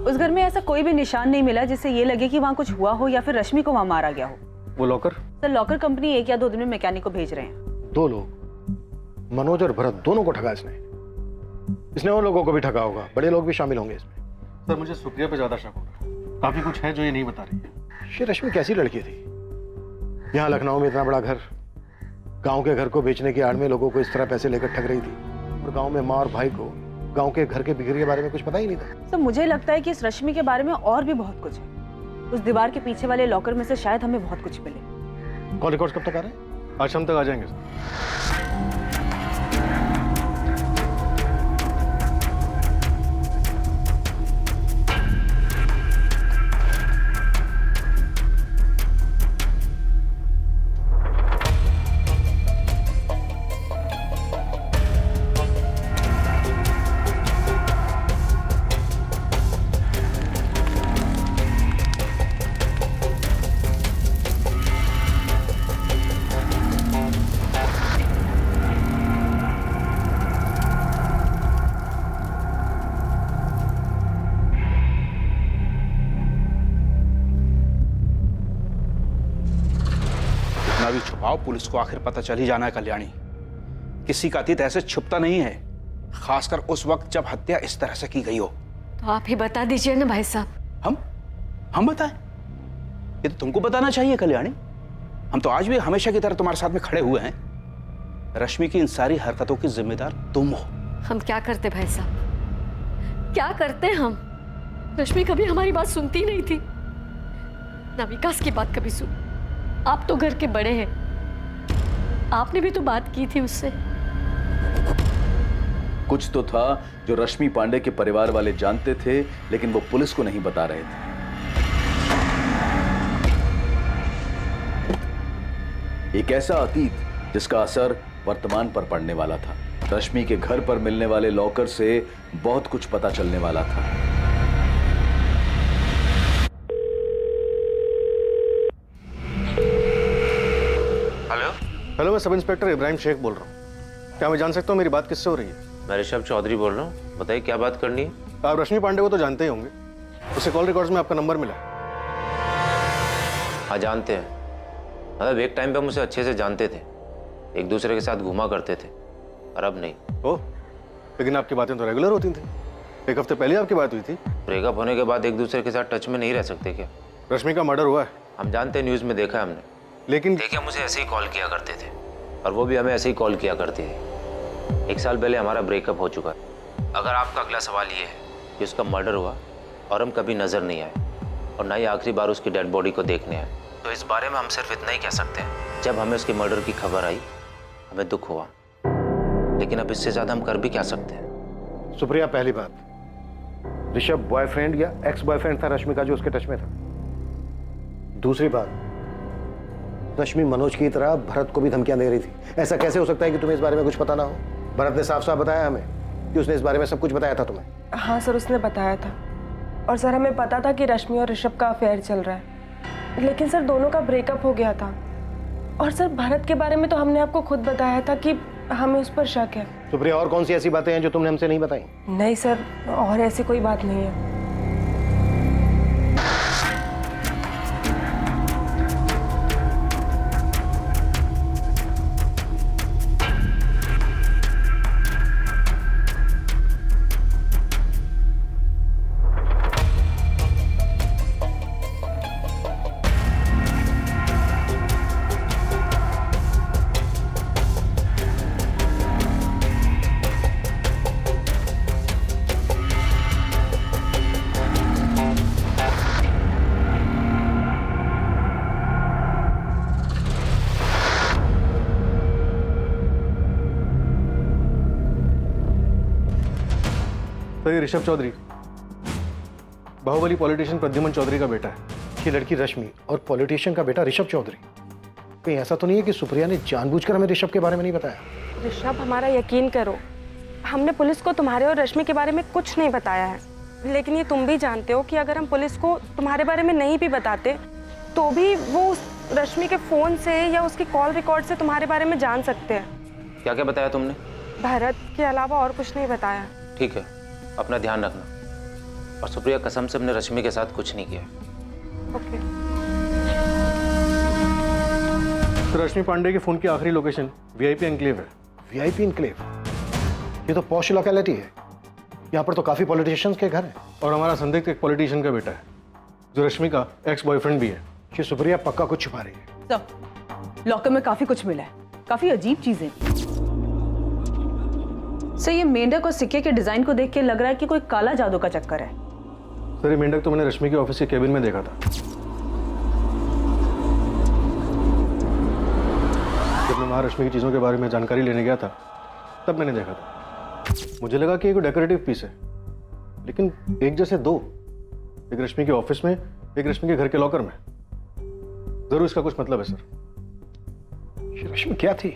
उस घर में ऐसा कोई भी निशान नहीं मिला जिससे ये लगे कि वहाँ कुछ हुआ हो या फिर रश्मि को वहाँ मारा गया हो। वो लॉकर? सर, लॉकर कंपनी 1 या 2 दिन में मैकेनिक को भेज रहे हैं। 2 लोग, मनोज और भरत, दोनों को ठगा इसने और लोगों को भी ठगा होगा, बड़े लोग भी शामिल होंगे इसमें। सर, मुझे सुप्रिया पे ज्यादा शक हो रहा है। काफी कुछ है जो ये नहीं बता रही है। ये रश्मि कैसी लड़की थी? यहाँ लखनऊ में इतना बड़ा घर, गांव के घर को बेचने की आड़ में लोगों को इस तरह पैसे लेकर ठग रही थी, और गांव में माँ और भाई को गांव के घर के बिक्री के बारे में कुछ पता ही नहीं था। सर, मुझे लगता है कि इस रश्मि के बारे में और भी बहुत कुछ है। उस दीवार के पीछे वाले लॉकर में से शायद हमें बहुत कुछ मिले। कॉल रिकॉर्ड्स कब तक आ रहे हैं? आज शाम तक आ जाएंगे सर। भी छुपाओ, पुलिस को आखिर पता चल ही जाना है कल्याणी। किसी का अतीत ऐसे छुपता नहीं है, खासकर उस वक्त जब हत्या इस तरह से की गई हो। तो आप ही बता दीजिए ना भाई साहब। हम बताएं? ये तो तुमको बताना चाहिए कल्याणी। हम तो आज भी हमेशा की तरह तुम्हारे साथ में खड़े हुए हैं। रश्मि की इन सारी हरकतों की जिम्मेदार तुम हो। हम क्या करते भाई साहब, क्या करते हम? रश्मि कभी हमारी बात सुनती नहीं थी, ना विकास की बात कभी सुनी। आप तो घर के बड़े हैं, आपने भी तो बात की थी उससे। कुछ तो था जो रश्मि पांडे के परिवार वाले जानते थे, लेकिन वो पुलिस को नहीं बता रहे थे। एक ऐसा अतीत जिसका असर वर्तमान पर पड़ने वाला था। रश्मि के घर पर मिलने वाले लॉकर से बहुत कुछ पता चलने वाला था। हेलो, मैं सब इंस्पेक्टर इब्राहिम शेख बोल रहा हूँ। क्या मैं जान सकता हूँ मेरी बात किससे हो रही है? मैं ऋषभ चौधरी बोल रहा हूँ। बताइए क्या बात करनी है? आप रश्मि पांडे को तो जानते ही होंगे, उसे कॉल रिकॉर्ड्स में आपका नंबर मिला। हाँ जानते हैं, मतलब एक टाइम पे हम उसे अच्छे से जानते थे, एक दूसरे के साथ घूमा करते थे, और अब नहीं। ओह, लेकिन आपकी बातें तो रेगुलर होती थी। एक हफ्ते पहले आपकी बात हुई थी। ब्रेकअप होने के बाद एक दूसरे के साथ टच में नहीं रह सकते क्या? रश्मि का मर्डर हुआ है। हम जानते हैं, न्यूज़ में देखा है हमने, लेकिन देखिए मुझे ऐसे ही कॉल किया करते थे और वो भी हमें ऐसे ही कॉल किया करती थी। 1 साल पहले हमारा ब्रेकअप हो चुका है। अगर आपका अगला सवाल ये है कि उसका मर्डर हुआ और हम कभी नज़र नहीं आए और ना ही आखिरी बार उसकी डेड बॉडी को देखने आए, तो इस बारे में हम सिर्फ इतना ही कह सकते हैं, जब हमें उसके मर्डर की खबर आई हमें दुख हुआ, लेकिन अब इससे ज़्यादा हम कर भी क्या सकते हैं? सुप्रिया, पहली बात, ऋषभ बॉयफ्रेंड या एक्स बॉयफ्रेंड था रश्मि का जो उसके टच में था? दूसरी बात, रश्मि मनोज की तरह भरत को भी धमकियां दे रही थी। ऐसा कैसे हो सकता है कि तुम्हें इस बारे में कुछ पता ना हो? भरत ने साफ साफ बताया हमें कि उसने इस बारे में सब कुछ बताया था तुम्हें? हाँ सर, उसने बताया था। और सर हमें पता था कि रश्मि और ऋषभ का अफेयर चल रहा है, लेकिन सर दोनों का ब्रेकअप हो गया था। और सर भरत के बारे में तो हमने आपको खुद बताया था कि हमें उस पर शक है। सुप्रिया, और कौन सी ऐसी बातें हैं जो तुमने हमसे नहीं बताई? नहीं सर, और ऐसी कोई बात नहीं है। तो ये ऋषभ चौधरी बाहुबली पॉलिटिशियन प्रद्युमन चौधरी का बेटा है। ये लड़की रश्मि और पॉलिटिशियन का बेटा ऋषभ चौधरी। कहीं ऐसा तो नहीं है कि सुप्रिया ने जानबूझकर हमें ऋषभ के बारे में नहीं बताया? ऋषभ, हमारा यकीन करो, हमने पुलिस को तुम्हारे और रश्मि के बारे में कुछ नहीं बताया है। लेकिन ये तुम भी जानते हो कि अगर हम पुलिस को तुम्हारे बारे में नहीं भी बताते तो भी वो रश्मि के फोन से या उसकी कॉल रिकॉर्ड से तुम्हारे बारे में जान सकते हैं। क्या क्या बताया तुमने? भरत के अलावा और कुछ नहीं बताया। ठीक है, अपना ध्यान रखना। और सुप्रिया, कसम से हमने रश्मि के साथ कुछ नहीं किया। ओके। तो रश्मि पांडे के फोन की आखिरी लोकेशन वीआईपी एनक्लेव है। VIP enclave? ये तो पॉश लोकेलिटी है। यहाँ पर तो काफी पॉलिटिशियंस के घर हैं। और हमारा संदिग्ध एक पॉलिटिशियन का बेटा है जो रश्मि का एक्स बॉयफ्रेंड भी है। ये सुप्रिया पक्का कुछ छुपा रही है। तो लॉकर में काफी कुछ मिला है, काफी अजीब चीजें। सर, ये मेंढक और सिक्के के डिजाइन को देख के लग रहा है कि कोई काला जादू का चक्कर है। सर, ये मेंढक तो मैंने रश्मि के ऑफिस के केबिन में देखा था। जब मैं वहाँ रश्मि की चीजों के बारे में जानकारी लेने गया था तब मैंने देखा था। मुझे लगा कि ये कोई डेकोरेटिव पीस है, लेकिन एक जैसे दो, एक रश्मि के ऑफिस में, एक रश्मि के घर के लॉकर में। जरूर इसका कुछ मतलब है सर। ये रश्मि क्या थी,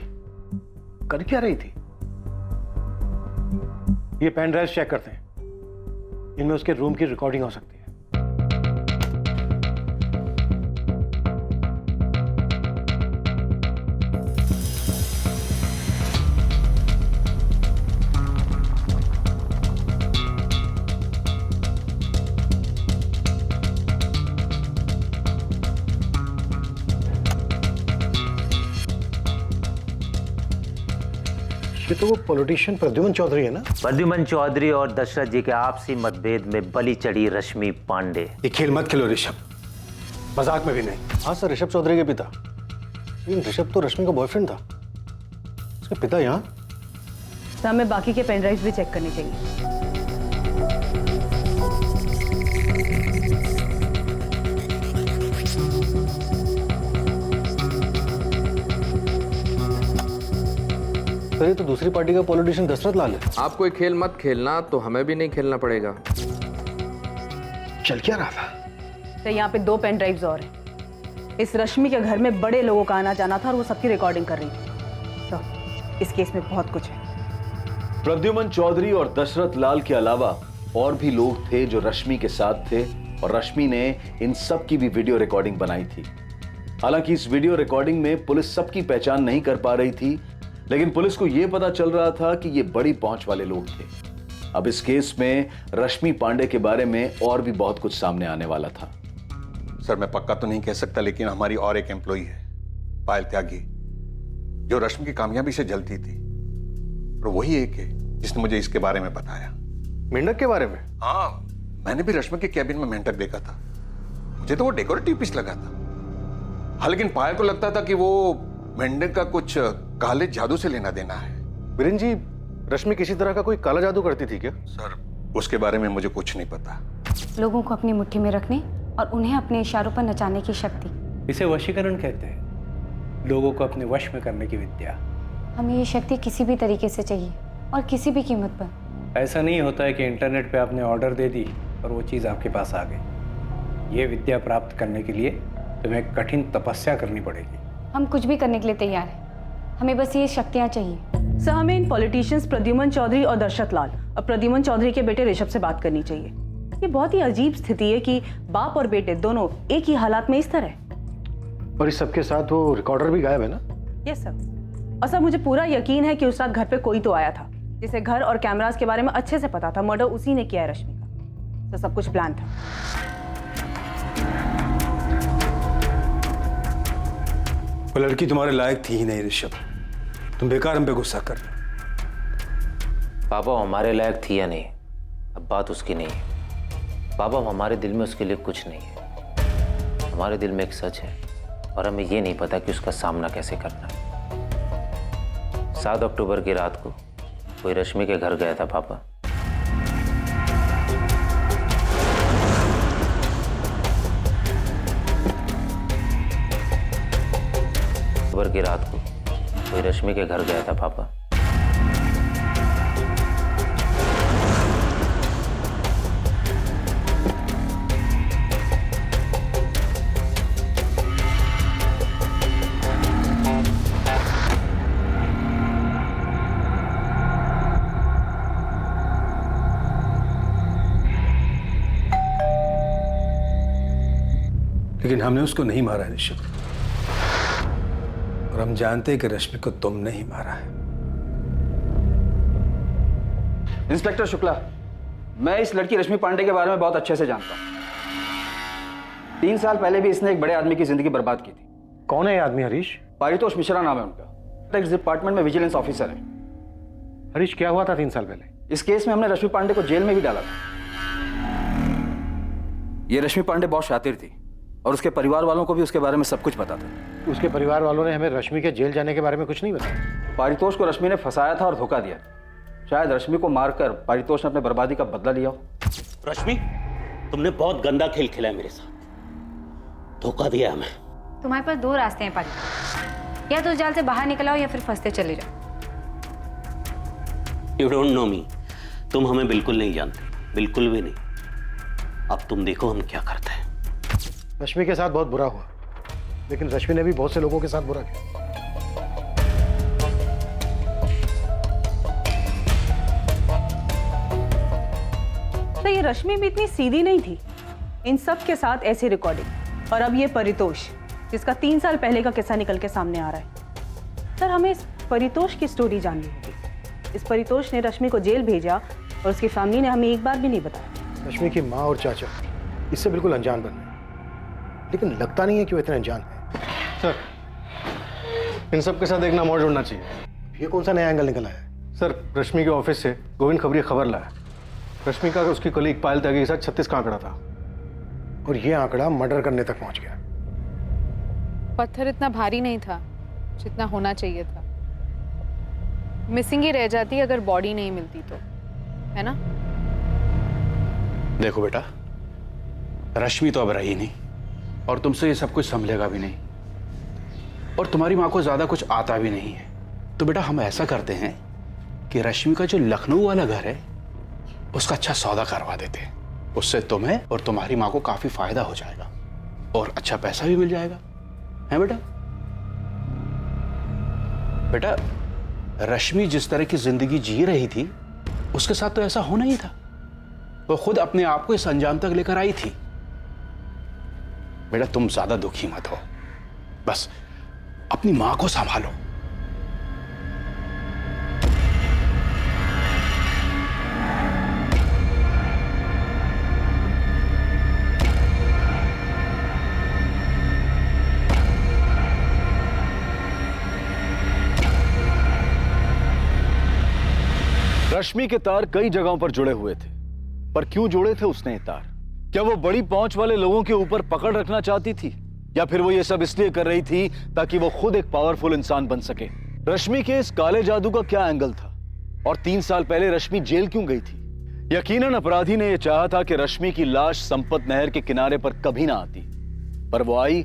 कर क्या रही थी? ये पेन ड्राइव चेक करते हैं, इनमें उसके रूम की रिकॉर्डिंग हो सकती है। ये तो वो पॉलिटिशियन प्रद्युमन चौधरी है ना? प्रद्युमन चौधरी और दशरथ जी के आपसी मतभेद में बलि चढ़ी रश्मि पांडे। ये खेल मत खेलो ऋषभ, मजाक में भी नहीं। हाँ सर, ऋषभ चौधरी के पिता, लेकिन ऋषभ तो रश्मि का बॉयफ्रेंड था। उसके पिता यहाँ? तो हमें बाकी के पेन ड्राइव्स भी चेक करनी चाहिए। सर, ये तो दूसरी पार्टी का पॉलिटिशियन दशरथ लाल है। आप कोई खेल मत खेलना तो हमें भी नहीं खेलना पड़ेगा। चल क्या रहा था? तो यहाँ पे 2 पेन ड्राइव्स और हैं। इस रश्मि के घर में बड़े लोगों का आना जाना था और वो सबकी रिकॉर्डिंग कर रही थी। तो इस केस में बहुत कुछ है। प्रद्युमन चौधरी और दशरथ लाल के अलावा और भी लोग थे जो रश्मि के साथ थे, और रश्मि ने इन सब की भी वीडियो रिकॉर्डिंग बनाई थी। हालांकि इस वीडियो रिकॉर्डिंग में पुलिस सबकी पहचान नहीं कर पा रही थी, लेकिन पुलिस को यह पता चल रहा था कि ये बड़ी पहुंच वाले लोग थे। अब इस केस में रश्मि पांडे के बारे में और भी बहुत कुछ सामने आने वाला था। सर, मैं पक्का तो नहीं कह सकता, लेकिन हमारी और एक एम्प्लॉई है, पायल त्यागी, जो रश्मि की कामयाबी से जलती थी, और वही एक है जिसने मुझे इसके बारे में बताया। मेंढक के बारे में? हाँ, मैंने भी रश्मि के कैबिन में मेंढक देखा था। मुझे तो वो डेकोरेटिव पीस लगा था। हाँ, लेकिन पायल को लगता था कि वो मेंढक का कुछ काले जादू से लेना देना है। वीरेन जी, रश्मि किसी तरह का कोई काला जादू करती थी क्या? सर, उसके बारे में मुझे कुछ नहीं पता। लोगों को अपनी मुट्ठी में रखने और उन्हें अपने इशारों पर नचाने की शक्ति, इसे वशीकरण कहते हैं, लोगों को अपने वश में करने की विद्या। हमें ये शक्ति किसी भी तरीके से चाहिए और किसी भी कीमत पर। ऐसा नहीं होता है कि इंटरनेट पे आपने ऑर्डर दे दी और वो चीज़ आपके पास आ गई। ये विद्या प्राप्त करने के लिए तुम्हें कठिन तपस्या करनी पड़ेगी। हम कुछ भी करने के लिए तैयार हैं, हमें बस ये शक्तियाँ चाहिए। सर, हमें इन पॉलिटिशियंस प्रद्युमन चौधरी और दशरथ लाल और प्रद्युमन चौधरी के बेटे ऋषभ से बात करनी चाहिए। ये बहुत ही अजीब स्थिति है कि बाप और बेटे दोनों एक ही हालात में इस तरह। और इस सबके साथ वो रिकॉर्डर भी गायब है ना? Yes sir. और सर मुझे पूरा यकीन है कि उस रात घर पे कोई तो आया था जिसे घर और कैमरास के बारे में अच्छे से पता था। मर्डर उसी ने किया है रश्मि का। तो सब कुछ प्लान था। वो लड़की तुम्हारे लायक थी ही नहीं ऋषभ, तुम बेकार हम पे गुस्सा कर रहे हो। पापा हमारे लायक थी या नहीं, अब बात उसकी नहीं है। पापा हमारे दिल में उसके लिए कुछ नहीं है। हमारे दिल में एक सच है और हमें ये नहीं पता कि उसका सामना कैसे करना है। 7 अक्टूबर की रात को कोई रश्मि के घर गया था पापा। अक्टूबर की रात को कोई रश्मि के घर गया था पापा। लेकिन हमने उसको नहीं मारा है ऋषभ, और हम जानते हैं कि रश्मि को तुमने ही मारा है। इंस्पेक्टर शुक्ला, मैं इस लड़की रश्मि पांडे के बारे में बहुत अच्छे से जानता हूँ। 3 साल पहले भी इसने एक बड़े आदमी की जिंदगी बर्बाद की थी। कौन है ये आदमी? हरीश? पारितोष मिश्रा नाम है उनका। टैक्स डिपार्टमेंट में विजिलेंस ऑफिसर है। हरीश, क्या हुआ था 3 साल पहले? इस केस में हमने रश्मि पांडे को जेल में भी डाला था। ये रश्मि पांडे बहुत शातिर थी और उसके परिवार वालों को भी उसके बारे में सब कुछ पता था। उसके परिवार वालों ने हमें रश्मि के जेल जाने के बारे में कुछ नहीं बताया। पारितोष को रश्मि ने फंसाया था और धोखा दिया। शायद रश्मि को मारकर पारितोष ने अपने बर्बादी का बदला लिया हो। रश्मि, तुमने बहुत गंदा खेल खेला है मेरे साथ, धोखा दिया हमें। तुम्हारे पास 2 रास्ते हैं पारी, या तो जाल से बाहर निकल आओ या फिर फंसते चले जाओ। यू डोंट नो मी, तुम हमें बिल्कुल नहीं जानते, बिल्कुल भी नहीं। अब तुम देखो हम क्या करते हैं। रश्मि के साथ बहुत बुरा हुआ, लेकिन रश्मि ने भी बहुत से लोगों के साथ बुरा किया। तो ये रश्मि भी इतनी सीधी नहीं थी। इन सब के साथ ऐसी रिकॉर्डिंग, और अब ये परितोष जिसका 3 साल पहले का किस्सा निकल के सामने आ रहा है। सर, हमें इस परितोष की स्टोरी जाननी होगी। इस परितोष ने रश्मि को जेल भेजा और उसकी फैमिली ने हमें एक बार भी नहीं बताया। रश्मि की माँ और चाचा इससे बिल्कुल अनजान बन गए, लेकिन लगता नहीं है कि वो इतने अनजान है। सर, इन सब के साथ एक नाम और जोड़ना चाहिए। ये कौन सा नया एंगल निकला है? सर, रश्मि के ऑफिस से गोविंद खबरी खबर लाया। रश्मि का उसकी कलीग पायल त्यागी के साथ 36 का आंकड़ा था, और ये आंकड़ा मर्डर करने तक पहुंच गया। पत्थर इतना भारी नहीं था जितना होना चाहिए था। मिसिंग ही रह जाती अगर बॉडी नहीं मिलती तो, है ना? देखो बेटा, रश्मि तो अब रही नहीं और तुमसे ये सब कुछ संभलेगा भी नहीं, और तुम्हारी माँ को ज्यादा कुछ आता भी नहीं है। तो बेटा हम ऐसा करते हैं कि रश्मि का जो लखनऊ वाला घर है उसका अच्छा सौदा करवा देते हैं। उससे तुम्हें और तुम्हारी माँ को काफी फायदा हो जाएगा और अच्छा पैसा भी मिल जाएगा, है बेटा? बेटा, रश्मि जिस तरह की जिंदगी जी रही थी उसके साथ तो ऐसा होना ही था। वो खुद अपने आप को इस अंजाम तक लेकर आई थी। बेटा तुम ज्यादा दुखी मत हो, बस अपनी मां को संभालो। रश्मि के तार कई जगहों पर जुड़े हुए थे, पर क्यों जोड़े थे उसने ये तार? क्या वो बड़ी पहुंच वाले लोगों के ऊपर पकड़ रखना चाहती थी, या फिर वो ये सब इसलिए कर रही थी ताकि वो खुद एक पावरफुल इंसान बन सके? रश्मि के इस काले जादू का क्या एंगल था, और 3 साल पहले रश्मि जेल क्यों गई थी? यकीनन अपराधी ने यह चाहा था कि रश्मि की लाश संपत नहर के किनारे पर कभी ना आती, पर वो आई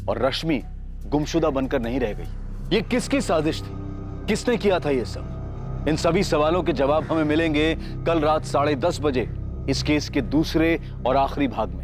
और रश्मि गुमशुदा बनकर नहीं रह गई। ये किसकी साजिश थी? किसने किया था ये सब? इन सभी सवालों के जवाब हमें मिलेंगे कल रात 10:30 बजे इस केस के दूसरे और आखिरी भाग में।